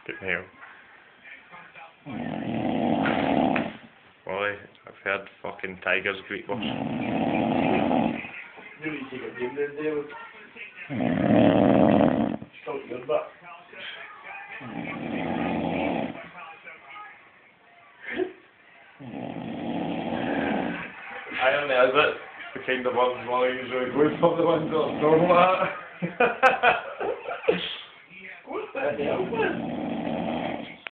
Fucking hell. Wullie, I've heard fucking tigers greet us. You need to take a game then, David. Still your butt. I don't know, is it? The kind of ones Wullie usually goes for, the ones that are normal at. What the hell, man?